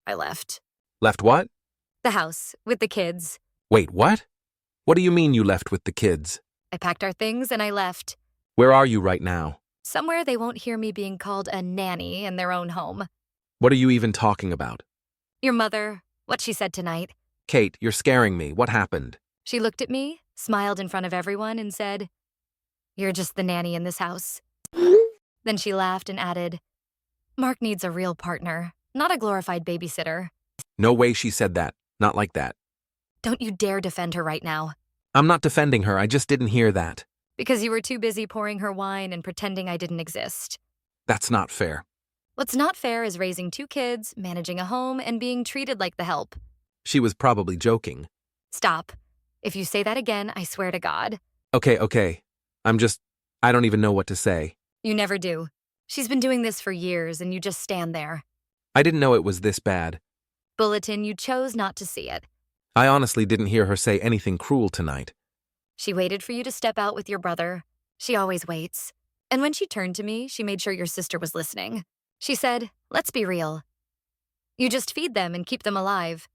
I left. Left what? The house, with the kids. Wait, what? What do you mean you left with the kids? I packed our things and I left. Where are you right now? Somewhere they won't hear me being called a nanny in their own home. What are you even talking about? Your mother, what she said tonight. Kate, you're scaring me. What happened? She looked at me, smiled in front of everyone, and said, "You're just the nanny in this house." Then she laughed and added, "Mark needs a real partner, not a glorified babysitter." No way she said that. Not like that. Don't you dare defend her right now. I'm not defending her. I just didn't hear that. Because you were too busy pouring her wine and pretending I didn't exist. That's not fair. What's not fair is raising 2 kids, managing a home, and being treated like the help. She was probably joking. Stop. If you say that again, I swear to God. Okay. I don't even know what to say. You never do. She's been doing this for years, and you just stand there. I didn't know it was this bad. Bulletin, you chose not to see it. I honestly didn't hear her say anything cruel tonight. She waited for you to step out with your brother. She always waits. And when she turned to me, she made sure your sister was listening. She said, "Let's be real. You just feed them and keep them alive.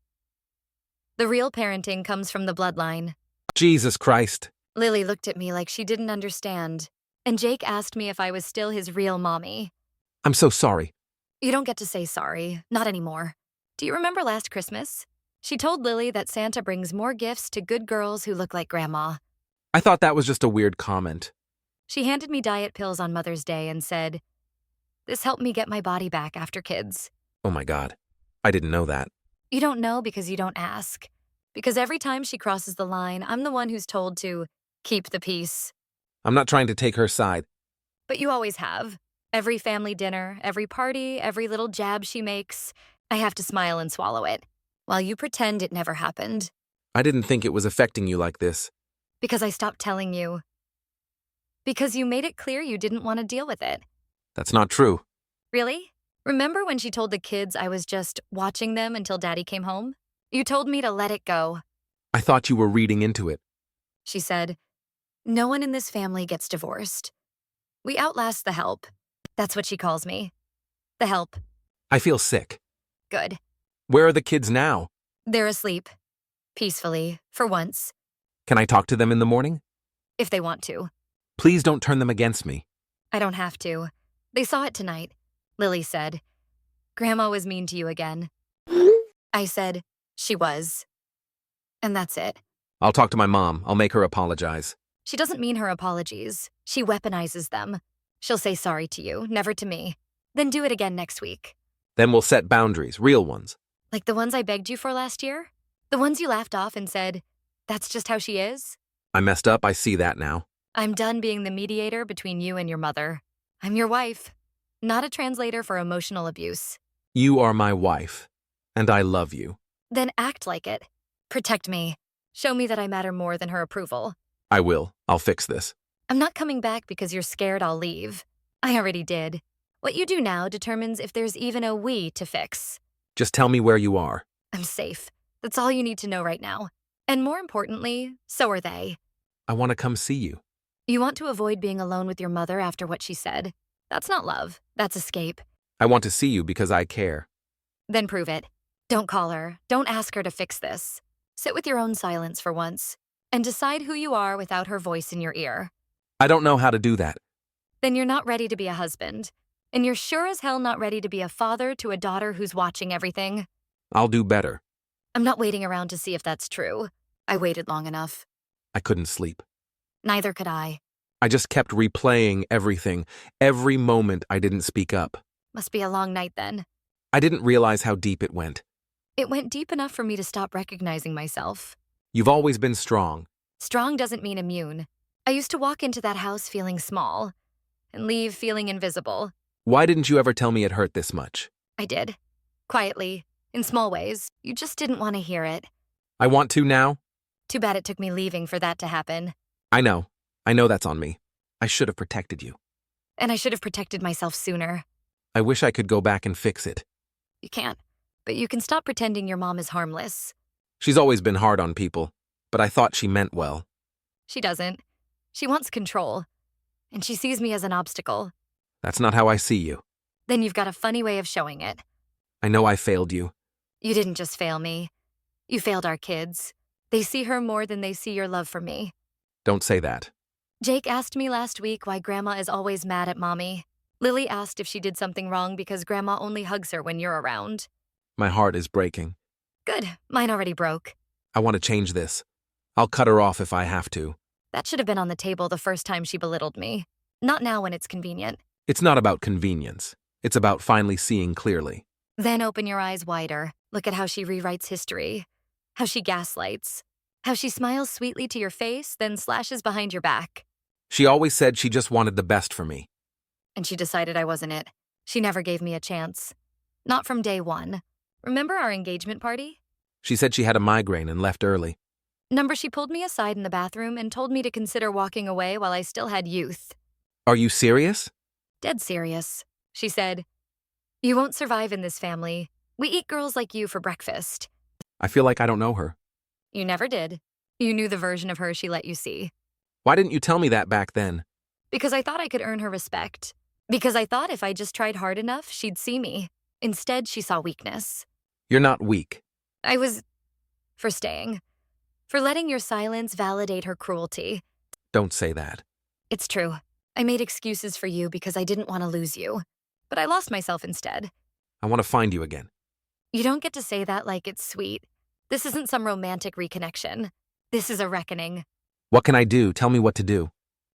The real parenting comes from the bloodline." Jesus Christ. Lily looked at me like she didn't understand. And Jake asked me if I was still his real mommy. I'm so sorry. You don't get to say sorry. Not anymore. Do you remember last Christmas? She told Lily that Santa brings more gifts to good girls who look like Grandma. I thought that was just a weird comment. She handed me diet pills on Mother's Day and said, "This helped me get my body back after kids." Oh my God. I didn't know that. You don't know because you don't ask. Because every time she crosses the line, I'm the one who's told to keep the peace. I'm not trying to take her side. But you always have. Every family dinner, every party, every little jab she makes, I have to smile and swallow it, while you pretend it never happened. I didn't think it was affecting you like this. Because I stopped telling you. Because you made it clear you didn't want to deal with it. That's not true. Really? Remember when she told the kids I was just watching them until Daddy came home? You told me to let it go. I thought you were reading into it. She said, "No one in this family gets divorced. We outlast the help." That's what she calls me. The help. I feel sick. Good. Where are the kids now? They're asleep. Peacefully, for once, Can I talk to them in the morning? if they want to. Please don't turn them against me. I don't have to. They saw it tonight. Lily said, "Grandma was mean to you again." I said, "She was." And that's it. I'll talk to my mom. I'll make her apologize. She doesn't mean her apologies. She weaponizes them. She'll say sorry to you, never to me. Then do it again next week. Then we'll set boundaries, real ones. Like the ones I begged you for last year? The ones you laughed off and said, "That's just how she is"? I messed up. I see that now. I'm done being the mediator between you and your mother. I'm your wife, not a translator for emotional abuse. You are my wife, and I love you. Then act like it. Protect me. Show me that I matter more than her approval. I will. I'll fix this. I'm not coming back because you're scared I'll leave. I already did. What you do now determines if there's even a we to fix. Just tell me where you are. I'm safe. That's all you need to know right now. And more importantly, so are they. I want to come see you. You want to avoid being alone with your mother after what she said. That's not love. That's escape. I want to see you because I care. Then prove it. Don't call her. Don't ask her to fix this. Sit with your own silence for once and decide who you are without her voice in your ear. I don't know how to do that. Then you're not ready to be a husband. And you're sure as hell not ready to be a father to a daughter who's watching everything. I'll do better. I'm not waiting around to see if that's true. I waited long enough. I couldn't sleep. Neither could I. I just kept replaying everything, every moment I didn't speak up. Must be a long night then. I didn't realize how deep it went. It went deep enough for me to stop recognizing myself. You've always been strong. Strong doesn't mean immune. I used to walk into that house feeling small and leave feeling invisible. Why didn't you ever tell me it hurt this much? I did. Quietly, in small ways. You just didn't want to hear it. I want to now. Too bad it took me leaving for that to happen. I know. I know that's on me. I should have protected you. And I should have protected myself sooner. I wish I could go back and fix it. You can't. But you can stop pretending your mom is harmless. She's always been hard on people, but I thought she meant well. She doesn't. She wants control. And she sees me as an obstacle. That's not how I see you. Then you've got a funny way of showing it. I know I failed you. You didn't just fail me. You failed our kids. They see her more than they see your love for me. Don't say that. Jake asked me last week why Grandma is always mad at Mommy. Lily asked if she did something wrong because Grandma only hugs her when you're around. My heart is breaking. Good, mine already broke. I want to change this. I'll cut her off if I have to. That should have been on the table the first time she belittled me. Not now when it's convenient. It's not about convenience. It's about finally seeing clearly. Then open your eyes wider. Look at how she rewrites history. How she gaslights. How she smiles sweetly to your face, then slashes behind your back. She always said she just wanted the best for me. And she decided I wasn't it. She never gave me a chance. Not from day one. Remember our engagement party? She said she had a migraine and left early. She pulled me aside in the bathroom and told me to consider walking away while I still had youth. Are you serious? Dead serious. She said, "You won't survive in this family. We eat girls like you for breakfast." I feel like I don't know her. You never did. You knew the version of her she let you see. Why didn't you tell me that back then? Because I thought I could earn her respect. Because I thought if I just tried hard enough, she'd see me. Instead, she saw weakness. You're not weak. I was... for staying. For letting your silence validate her cruelty. Don't say that. It's true. I made excuses for you because I didn't want to lose you. But I lost myself instead. I want to find you again. You don't get to say that like it's sweet. This isn't some romantic reconnection. This is a reckoning. What can I do? Tell me what to do.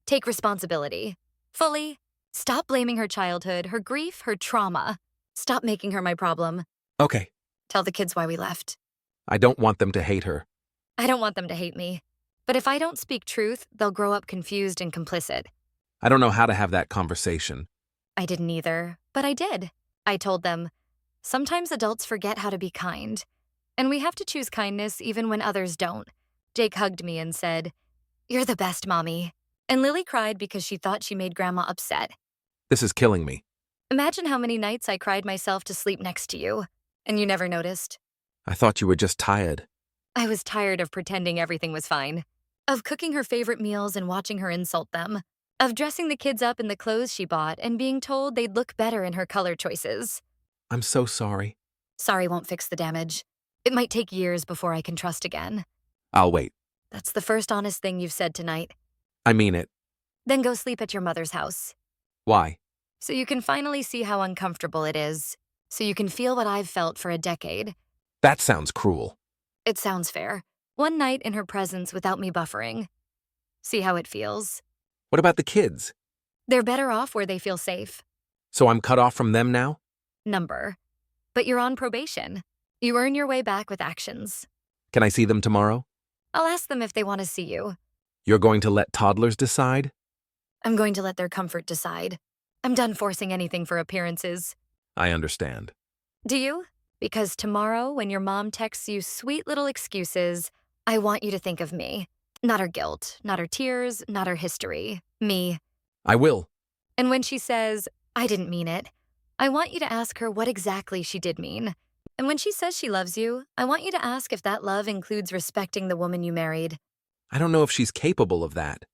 Take responsibility. Fully. Stop blaming her childhood, her grief, her trauma. Stop making her my problem. Okay. Tell the kids why we left. I don't want them to hate her. I don't want them to hate me. But if I don't speak truth, they'll grow up confused and complicit. I don't know how to have that conversation. I didn't either, but I did. I told them, sometimes adults forget how to be kind. And we have to choose kindness even when others don't. Jake hugged me and said, "You're the best, Mommy." And Lily cried because she thought she made Grandma upset. This is killing me. Imagine how many nights I cried myself to sleep next to you, and you never noticed. I thought you were just tired. I was tired of pretending everything was fine. Of cooking her favorite meals and watching her insult them. Of dressing the kids up in the clothes she bought and being told they'd look better in her color choices. I'm so sorry. Sorry won't fix the damage. It might take years before I can trust again. I'll wait. That's the first honest thing you've said tonight. I mean it. Then go sleep at your mother's house. Why? So you can finally see how uncomfortable it is. So you can feel what I've felt for a decade. That sounds cruel. It sounds fair. One night in her presence without me buffering. See how it feels. What about the kids? They're better off where they feel safe. So I'm cut off from them now? Number. But you're on probation. You earn your way back with actions. Can I see them tomorrow? I'll ask them if they want to see you. You're going to let toddlers decide? I'm going to let their comfort decide. I'm done forcing anything for appearances. I understand. Do you? Because tomorrow, when your mom texts you sweet little excuses, I want you to think of me. Not her guilt, not her tears, not her history. Me. I will. And when she says, "I didn't mean it," I want you to ask her what exactly she did mean. And when she says she loves you, I want you to ask if that love includes respecting the woman you married. I don't know if she's capable of that.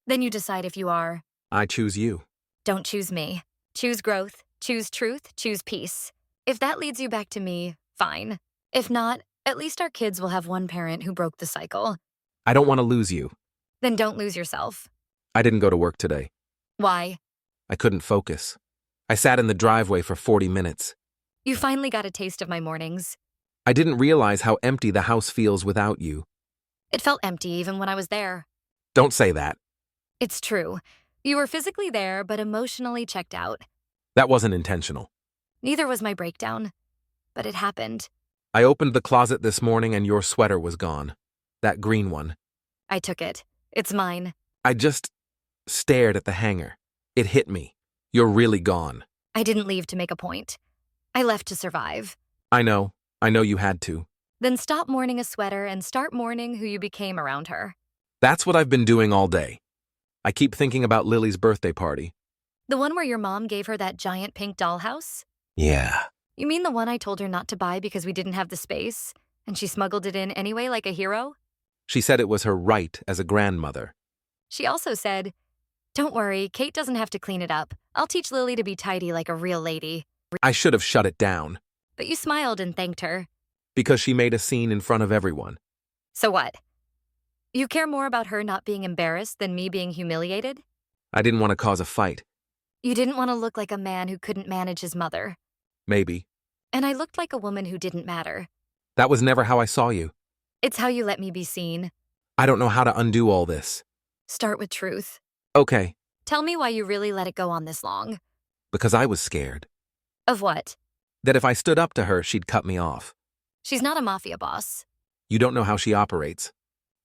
Then you decide if you are. I choose you. Don't choose me. Choose growth, choose truth, choose peace. If that leads you back to me, fine. If not, at least our kids will have one parent who broke the cycle. I don't want to lose you. Then don't lose yourself. I didn't go to work today. Why? I couldn't focus. I sat in the driveway for 40 minutes. You finally got a taste of my mornings. I didn't realize how empty the house feels without you. It felt empty even when I was there. Don't say that. It's true. You were physically there, but emotionally checked out. That wasn't intentional. Neither was my breakdown. But it happened. I opened the closet this morning and your sweater was gone. That green one. I took it. It's mine. I just stared at the hanger. It hit me. You're really gone. I didn't leave to make a point. I left to survive. I know. I know you had to. Then stop mourning a sweater and start mourning who you became around her. That's what I've been doing all day. I keep thinking about Lily's birthday party. The one where your mom gave her that giant pink dollhouse? Yeah. You mean the one I told her not to buy because we didn't have the space, and she smuggled it in anyway like a hero? She said it was her right as a grandmother. She also said, "Don't worry, Kate doesn't have to clean it up. I'll teach Lily to be tidy like a real lady." I should have shut it down. But you smiled and thanked her. Because she made a scene in front of everyone. So what? You care more about her not being embarrassed than me being humiliated? I didn't want to cause a fight. You didn't want to look like a man who couldn't manage his mother. Maybe. And I looked like a woman who didn't matter. That was never how I saw you. It's how you let me be seen. I don't know how to undo all this. Start with truth. Okay, Tell me why you really let it go on this long. because I was scared. Of what? That if I stood up to her, she'd cut me off. She's not a mafia boss. You don't know how she operates.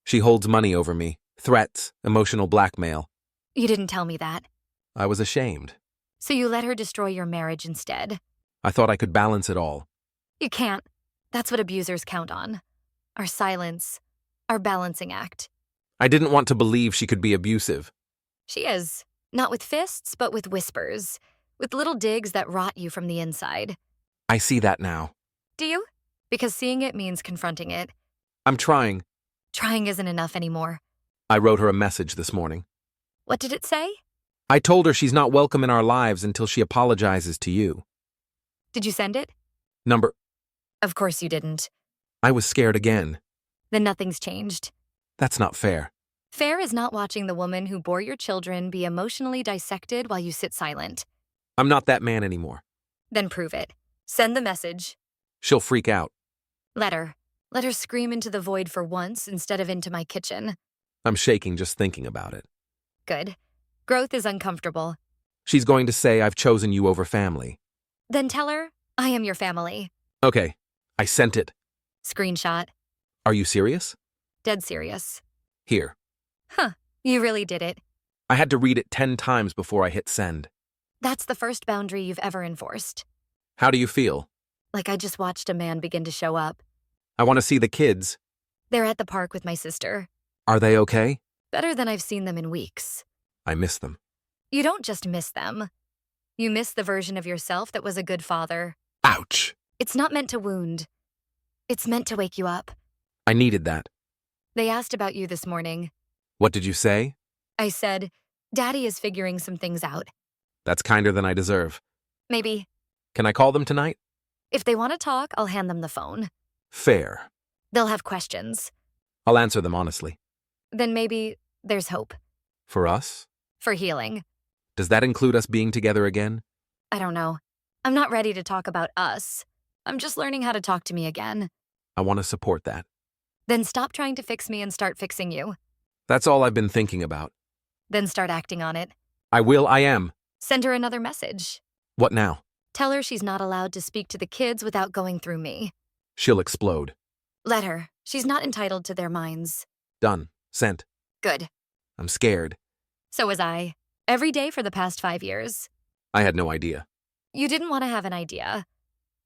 She holds money over me, threats, emotional blackmail. You didn't tell me that. I was ashamed. So you let her destroy your marriage instead. I thought I could balance it all. You can't. That's what abusers count on. Our silence. Our balancing act. I didn't want to believe she could be abusive. She is. Not with fists, but with whispers. With little digs that rot you from the inside. I see that now. Do you? Because seeing it means confronting it. I'm trying. Trying isn't enough anymore. I wrote her a message this morning. What did it say? I told her she's not welcome in our lives until she apologizes to you. Did you send it? Number. Of course you didn't. I was scared again. Then nothing's changed. That's not fair. Fair is not watching the woman who bore your children be emotionally dissected while you sit silent. I'm not that man anymore. Then prove it. Send the message. She'll freak out. Let her. Let her scream into the void for once instead of into my kitchen. I'm shaking just thinking about it. Good. Growth is uncomfortable. She's going to say I've chosen you over family. Then tell her, I am your family. Okay, I sent it. Screenshot. Are you serious? Dead serious. Here. Huh. You really did it. I had to read it 10 times before I hit send. That's the first boundary you've ever enforced. How do you feel? Like I just watched a man begin to show up. I want to see the kids. They're at the park with my sister. Are they okay? Better than I've seen them in weeks. I miss them. You don't just miss them. You miss the version of yourself that was a good father. Ouch! It's not meant to wound. It's meant to wake you up. I needed that. They asked about you this morning. What did you say? I said, Daddy is figuring some things out. That's kinder than I deserve. Maybe. Can I call them tonight? If they want to talk, I'll hand them the phone. Fair. They'll have questions. I'll answer them honestly. Then maybe there's hope. For us? For healing. Does that include us being together again? I don't know. I'm not ready to talk about us. I'm just learning how to talk to me again. I want to support that. Then stop trying to fix me and start fixing you. That's all I've been thinking about. Then start acting on it. I am. Send her another message. What now? Tell her she's not allowed to speak to the kids without going through me. She'll explode. Let her. She's not entitled to their minds. Done. Sent. Good. I'm scared. So was I. Every day for the past 5 years. I had no idea. You didn't want to have an idea.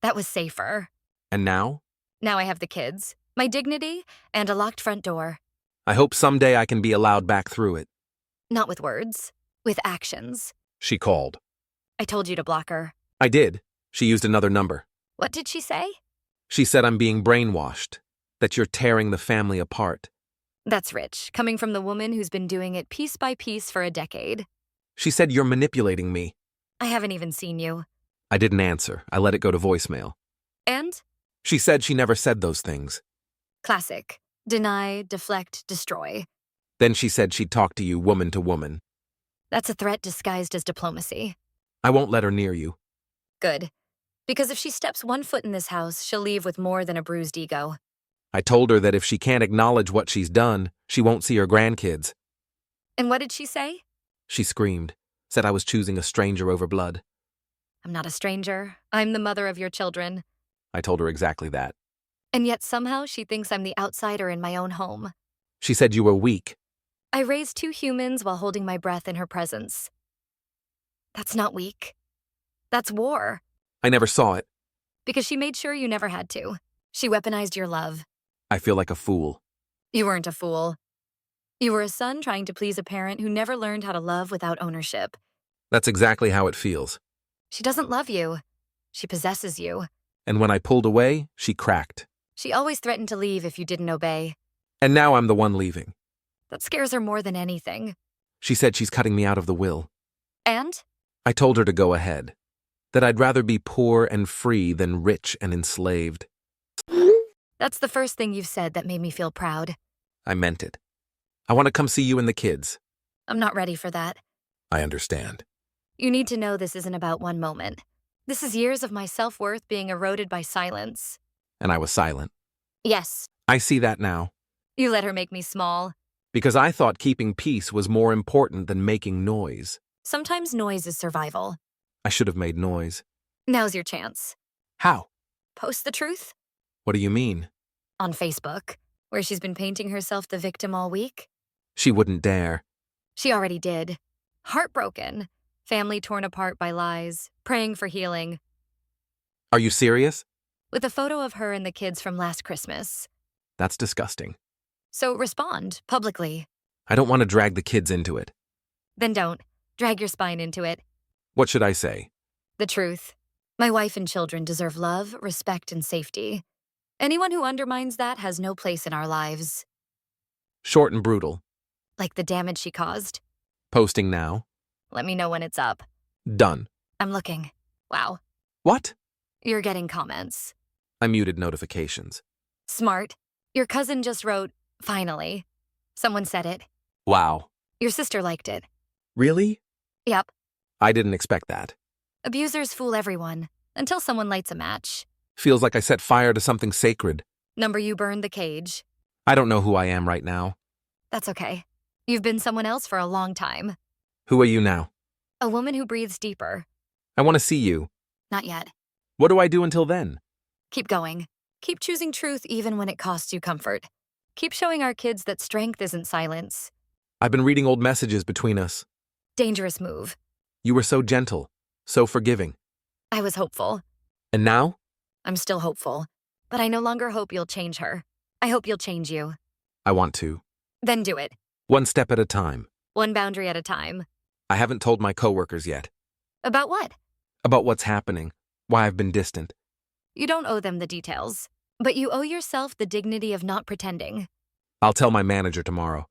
That was safer. And now? Now I have the kids, my dignity, and a locked front door. I hope someday I can be allowed back through it. Not with words, with actions. She called. I told you to block her. I did. She used another number. What did she say? She said I'm being brainwashed, that you're tearing the family apart. That's rich, coming from the woman who's been doing it piece by piece for a decade. She said you're manipulating me. I haven't even seen you. I didn't answer. I let it go to voicemail. And? She said she never said those things. Classic. Deny, deflect, destroy. Then she said she'd talk to you woman to woman. That's a threat disguised as diplomacy. I won't let her near you. Good. Because if she steps one foot in this house, she'll leave with more than a bruised ego. I told her that if she can't acknowledge what she's done, she won't see her grandkids. And what did she say? She screamed, said I was choosing a stranger over blood. I'm not a stranger. I'm the mother of your children. I told her exactly that. And yet somehow she thinks I'm the outsider in my own home. She said you were weak. I raised 2 humans while holding my breath in her presence. That's not weak. That's war. I never saw it. Because she made sure you never had to. She weaponized your love. I feel like a fool. You weren't a fool. You were a son trying to please a parent who never learned how to love without ownership. That's exactly how it feels. She doesn't love you. She possesses you. And when I pulled away, she cracked. She always threatened to leave if you didn't obey. And now I'm the one leaving. That scares her more than anything. She said she's cutting me out of the will. And? I told her to go ahead. That I'd rather be poor and free than rich and enslaved. That's the first thing you've said that made me feel proud. I meant it. I want to come see you and the kids. I'm not ready for that. I understand. You need to know this isn't about one moment. This is years of my self-worth being eroded by silence. And I was silent. Yes, I see that now. you let her make me small. Because I thought keeping peace was more important than making noise. Sometimes noise is survival. I should have made noise. Now's your chance. How? Post the truth? What do you mean? On Facebook, where she's been painting herself the victim all week. She wouldn't dare. She already did. Heartbroken. Family torn apart by lies. Praying for healing. Are you serious? With a photo of her and the kids from last Christmas. That's disgusting. So respond, publicly. I don't want to drag the kids into it. Then don't. Drag your spine into it. What should I say? The truth. My wife and children deserve love, respect, and safety. Anyone who undermines that has no place in our lives. Short and brutal. Like the damage she caused. Posting now. Let me know when it's up. Done. I'm looking. Wow. What? You're getting comments. I muted notifications. Smart. Your cousin just wrote, finally. Someone said it. Wow. Your sister liked it. Really? Yep. I didn't expect that. Abusers fool everyone, until someone lights a match. Feels like I set fire to something sacred. Number you burned the cage. I don't know who I am right now. That's okay. You've been someone else for a long time. Who are you now? A woman who breathes deeper. I want to see you. Not yet. What do I do until then? Keep going. Keep choosing truth even when it costs you comfort. Keep showing our kids that strength isn't silence. I've been reading old messages between us. Dangerous move. You were so gentle, so forgiving. I was hopeful. And now? I'm still hopeful. But I no longer hope you'll change her. I hope you'll change you. I want to. Then do it. One step at a time. One boundary at a time. I haven't told my coworkers yet. About what? About what's happening. Why I've been distant. You don't owe them the details. But you owe yourself the dignity of not pretending. I'll tell my manager tomorrow.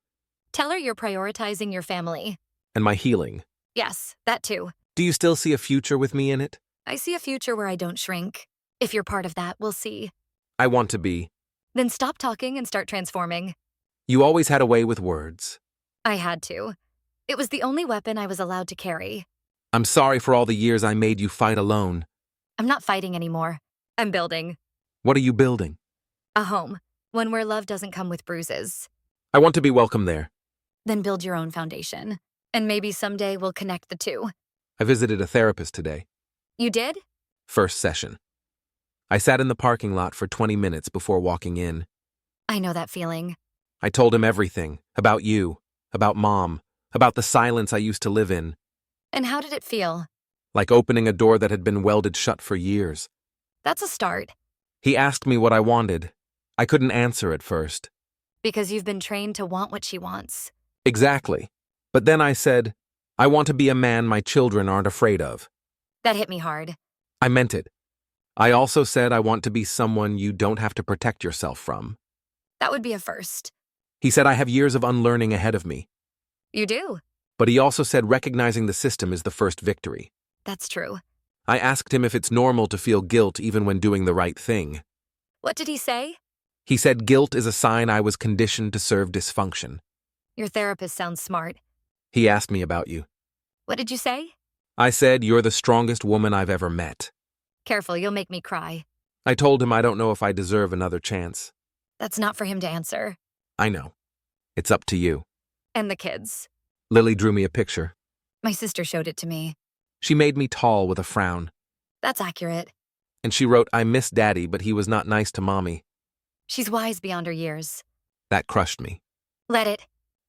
Tell her you're prioritizing your family. And my healing. Yes, that too. Do you still see a future with me in it? I see a future where I don't shrink. If you're part of that, we'll see. I want to be. Then stop talking and start transforming. You always had a way with words. I had to. It was the only weapon I was allowed to carry. I'm sorry for all the years I made you fight alone. I'm not fighting anymore. I'm building. What are you building? A home. One where love doesn't come with bruises. I want to be welcome there. Then build your own foundation. And maybe someday we'll connect the two. I visited a therapist today. You did? First session. I sat in the parking lot for 20 minutes before walking in. I know that feeling. I told him everything. About you. About Mom. About the silence I used to live in. And how did it feel? Like opening a door that had been welded shut for years. That's a start. He asked me what I wanted. I couldn't answer at first. Because you've been trained to want what she wants. Exactly. But then I said, I want to be a man my children aren't afraid of. That hit me hard. I meant it. I also said I want to be someone you don't have to protect yourself from. That would be a first. He said I have years of unlearning ahead of me. You do. But he also said recognizing the system is the first victory. That's true. I asked him if it's normal to feel guilt even when doing the right thing. What did he say? He said guilt is a sign I was conditioned to serve dysfunction. Your therapist sounds smart. He asked me about you. What did you say? I said you're the strongest woman I've ever met. Careful, you'll make me cry. I told him I don't know if I deserve another chance. That's not for him to answer. I know. It's up to you. And the kids. Lily drew me a picture. My sister showed it to me. She made me tall with a frown. That's accurate. And she wrote, I miss Daddy, but he was not nice to Mommy. She's wise beyond her years. That crushed me. Let it.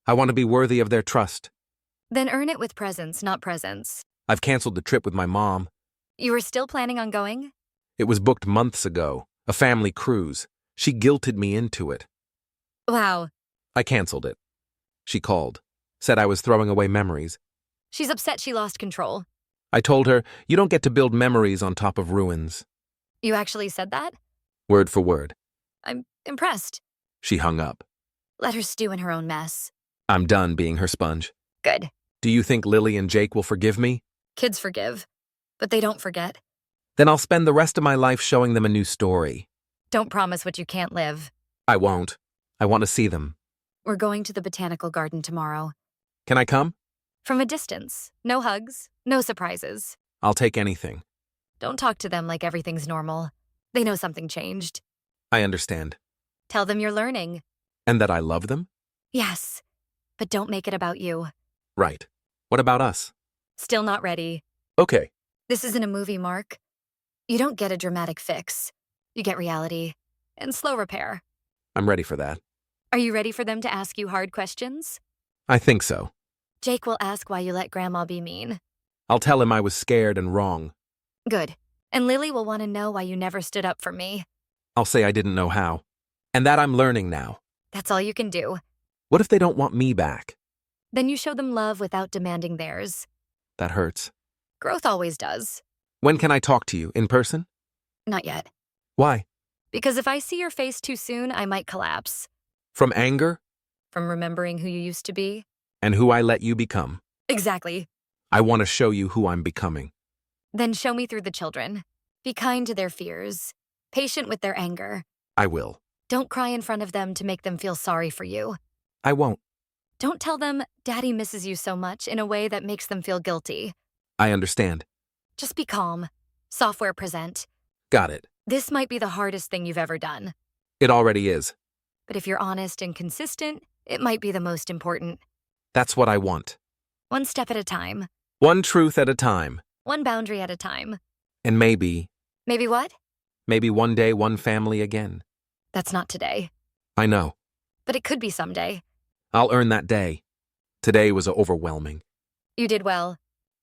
I want to be worthy of their trust. Then earn it with presence, not presents. I've canceled the trip with my mom. You were still planning on going? It was booked months ago, a family cruise. She guilted me into it. Wow. I canceled it. She called, said I was throwing away memories. She's upset she lost control. I told her, you don't get to build memories on top of ruins. You actually said that? Word for word. I'm impressed. She hung up. Let her stew in her own mess. I'm done being her sponge. Good. Do you think Lily and Jake will forgive me? Kids forgive. But they don't forget. Then I'll spend the rest of my life showing them a new story. Don't promise what you can't live. I won't. I want to see them. We're going to the botanical garden tomorrow. Can I come? From a distance. No hugs, no surprises. I'll take anything. Don't talk to them like everything's normal. They know something changed. I understand. Tell them you're learning. And that I love them? Yes, but don't make it about you. Right. What about us? Still not ready. Okay. This isn't a movie, Mark. You don't get a dramatic fix. You get reality and slow repair. I'm ready for that. Are you ready for them to ask you hard questions? I think so. Jake will ask why you let Grandma be mean. I'll tell him I was scared and wrong. Good. And Lily will want to know why you never stood up for me. I'll say I didn't know how. And that I'm learning now. That's all you can do. What if they don't want me back? Then you show them love without demanding theirs. That hurts. Growth always does. When can I talk to you? In person? Not yet. Why? Because if I see your face too soon, I might collapse. From anger? From remembering who you used to be? And who I let you become. Exactly. I want to show you who I'm becoming. Then show me through the children. Be kind to their fears. Patient with their anger. I will. Don't cry in front of them to make them feel sorry for you. I won't. Don't tell them Daddy misses you so much in a way that makes them feel guilty. I understand. Just be calm. Software present. Got it. This might be the hardest thing you've ever done. It already is. But if you're honest and consistent, it might be the most important. That's what I want. One step at a time. One truth at a time. One boundary at a time. And maybe Maybe what? one day, one family again. That's not today. I know. But it could be someday. I'll earn that day. Today was overwhelming. You did well.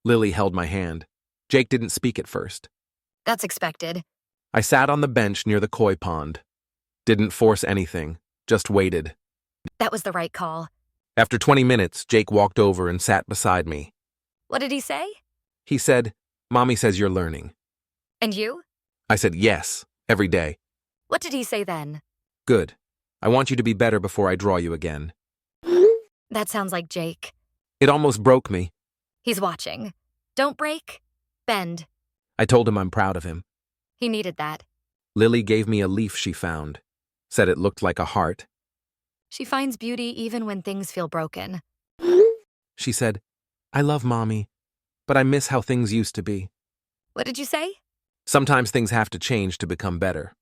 Lily held my hand. Jake didn't speak at first. That's expected. I sat on the bench near the koi pond. Didn't force anything, just waited. That was the right call. After 20 minutes, Jake walked over and sat beside me. What did he say? He said, "Mommy says you're learning." And you? I said, "Yes, every day." What did he say then? "Good. I want you to be better before I draw you again." That sounds like Jake. It almost broke me. He's watching. Don't break. Bend. I told him I'm proud of him. He needed that. Lily gave me a leaf she found. Said it looked like a heart. She finds beauty even when things feel broken. She said, "I love Mommy, but I miss how things used to be. What did you say? Sometimes things have to change to become better."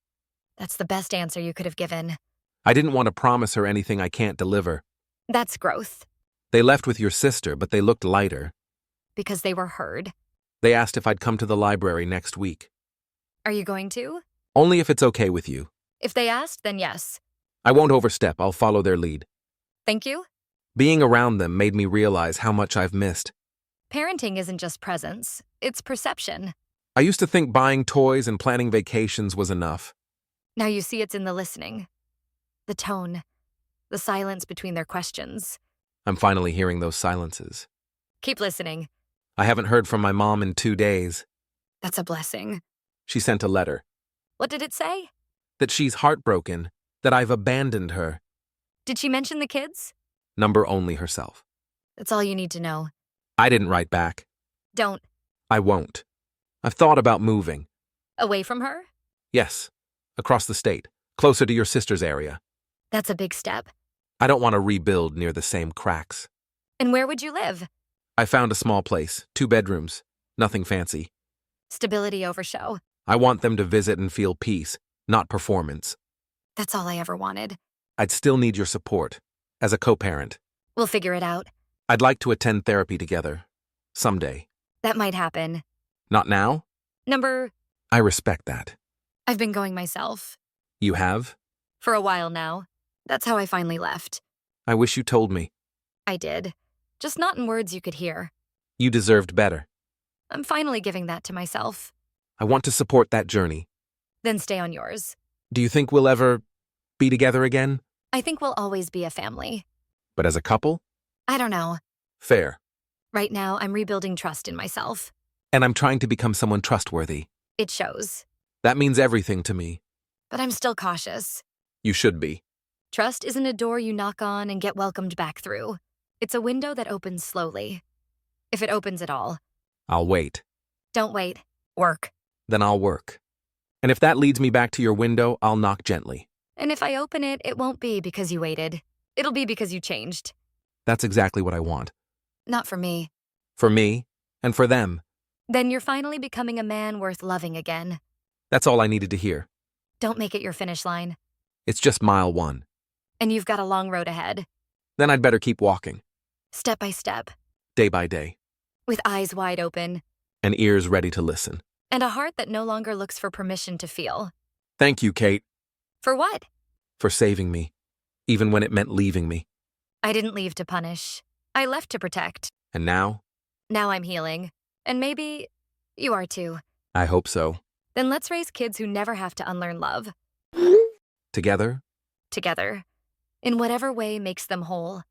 That's the best answer you could have given. I didn't want to promise her anything I can't deliver. That's growth. They left with your sister, but they looked lighter. Because they were heard. They asked if I'd come to the library next week. Are you going to? Only if it's okay with you. If they asked, then yes. I won't overstep. I'll follow their lead. Thank you. Being around them made me realize how much I've missed. Parenting isn't just presence, it's perception. I used to think buying toys and planning vacations was enough. Now you see it's in the listening. The tone. The silence between their questions. I'm finally hearing those silences. Keep listening. I haven't heard from my mom in 2 days. That's a blessing. She sent a letter. What did it say? That she's heartbroken, that I've abandoned her. Did she mention the kids? Number only herself. That's all you need to know. I didn't write back. Don't. I won't. I've thought about moving. Away from her? Yes, across the state, closer to your sister's area. That's a big step. I don't want to rebuild near the same cracks. And where would you live? I found a small place, 2 bedrooms, nothing fancy. Stability over show. I want them to visit and feel peace, not performance. That's all I ever wanted. I'd still need your support, as a co-parent. We'll figure it out. I'd like to attend therapy together, someday. That might happen. Not now? Number, I respect that. I've been going myself. You have? For a while now. That's how I finally left. I wish you told me. I did. Just not in words you could hear. You deserved better. I'm finally giving that to myself. I want to support that journey. Then stay on yours. Do you think we'll ever be together again? I think we'll always be a family. But as a couple? I don't know. Fair. Right now, I'm rebuilding trust in myself. And I'm trying to become someone trustworthy. It shows. That means everything to me. But I'm still cautious. You should be. Trust isn't a door you knock on and get welcomed back through. It's a window that opens slowly. If it opens at all. I'll wait. Don't wait. Work. Then I'll work. And if that leads me back to your window, I'll knock gently. And if I open it, it won't be because you waited. It'll be because you changed. That's exactly what I want. Not for me. For me, and for them. Then you're finally becoming a man worth loving again. That's all I needed to hear. Don't make it your finish line. It's just mile 1. And you've got a long road ahead. Then I'd better keep walking. Step by step. Day by day. With eyes wide open. And ears ready to listen. And a heart that no longer looks for permission to feel. Thank you, Kate. For what? For saving me. Even when it meant leaving me. I didn't leave to punish. I left to protect. And now? Now I'm healing. And maybe you are too. I hope so. Then let's raise kids who never have to unlearn love. Together? Together. In whatever way makes them whole.